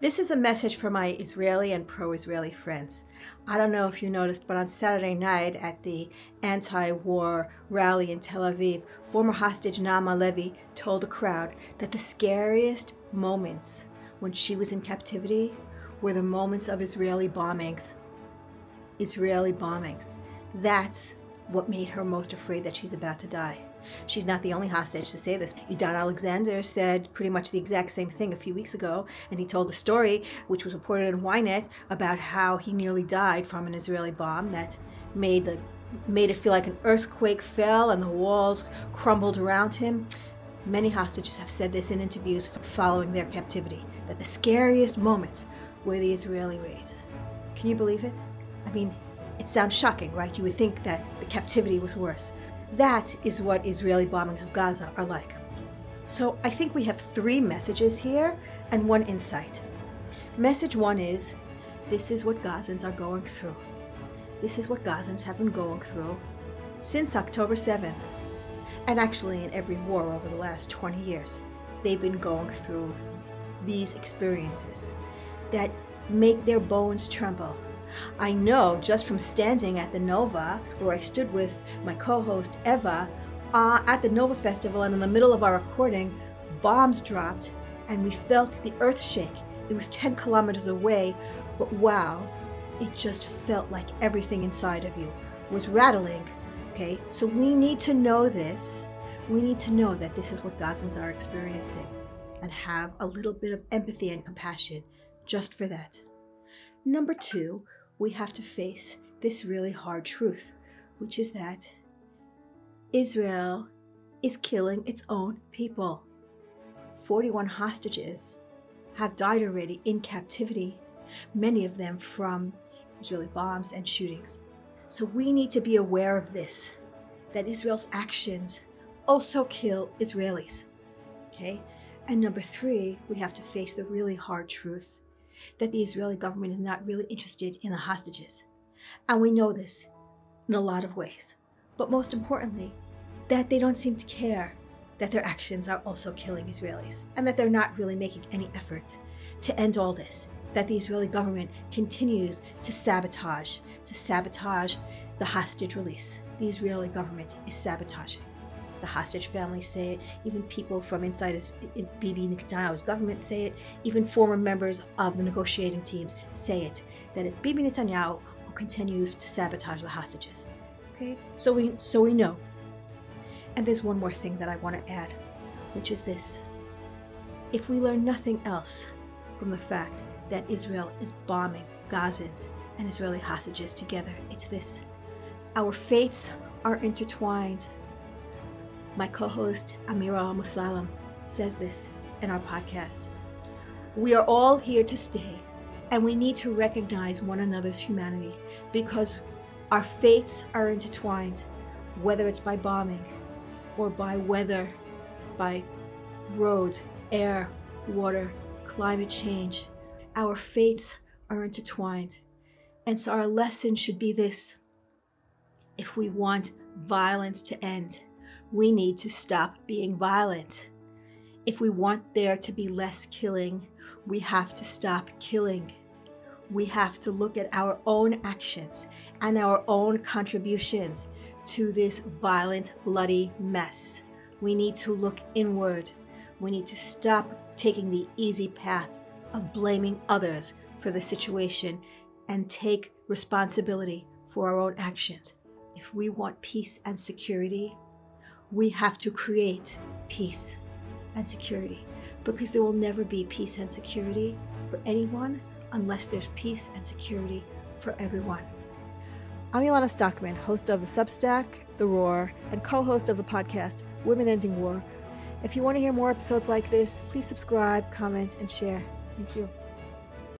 This is a message for my Israeli and pro-Israeli friends. I don't know if you noticed, but on Saturday night at the anti-war rally in Tel Aviv, former hostage Naama Levy told a crowd that the scariest moments when she was in captivity were the moments of Israeli bombings. Israeli bombings. That's what made her most afraid that she's about to die. She's not the only hostage to say this. Edan Alexander said pretty much the exact same thing a few weeks ago, and he told a story, which was reported in Ynet, about how he nearly died from an Israeli bomb that made it feel like an earthquake fell and the walls crumbled around him. Many hostages have said this in interviews following their captivity, that the scariest moments were the Israeli raids. Can you believe it? I mean, it sounds shocking, right? You would think that the captivity was worse. That is what Israeli bombings of Gaza are like. So I think we have three messages here and one insight. Message one is, this is what Gazans are going through. This is what Gazans have been going through since October 7th. And actually in every war over the last 20 years, they've been going through these experiences that make their bones tremble. I know just from standing at the Nova, where I stood with my co-host Eva at the Nova Festival, and in the middle of our recording, bombs dropped and we felt the earth shake. It was 10 kilometers away, but wow, it just felt like everything inside of you was rattling. Okay, so we need to know this. We need to know that this is what Gazans are experiencing and have a little bit of empathy and compassion just for that. Number two, we have to face this really hard truth, which is that Israel is killing its own people. 41 hostages have died already in captivity, many of them from Israeli bombs and shootings. So we need to be aware of this, that Israel's actions also kill Israelis. Okay? And number three, we have to face the really hard truth that the Israeli government is not really interested in the hostages. And we know this in a lot of ways. But most importantly, that they don't seem to care that their actions are also killing Israelis, and that they're not really making any efforts to end all this, that the Israeli government continues to sabotage the hostage release. The Israeli government is sabotaging. The hostage families say it, even people from inside Bibi Netanyahu's government say it, even former members of the negotiating teams say it, that it's Bibi Netanyahu who continues to sabotage the hostages. Okay, so we know. And there's one more thing that I want to add, which is this. If we learn nothing else from the fact that Israel is bombing Gazans and Israeli hostages together, it's this. Our fates are intertwined. My co-host Amira Musalam says this in our podcast. We are all here to stay, and we need to recognize one another's humanity because our fates are intertwined, whether it's by bombing or by weather, by roads, air, water, climate change. Our fates are intertwined. And so our lesson should be this. If we want violence to end, we need to stop being violent. If we want there to be less killing, we have to stop killing. We have to look at our own actions and our own contributions to this violent, bloody mess. We need to look inward. We need to stop taking the easy path of blaming others for the situation and take responsibility for our own actions. If we want peace and security, we have to create peace and security, because there will never be peace and security for anyone unless there's peace and security for everyone. I'm Ilana Stockman, host of the Substack, The Roar, and co-host of the podcast, Women Ending War. If you want to hear more episodes like this, please subscribe, comment, and share. Thank you.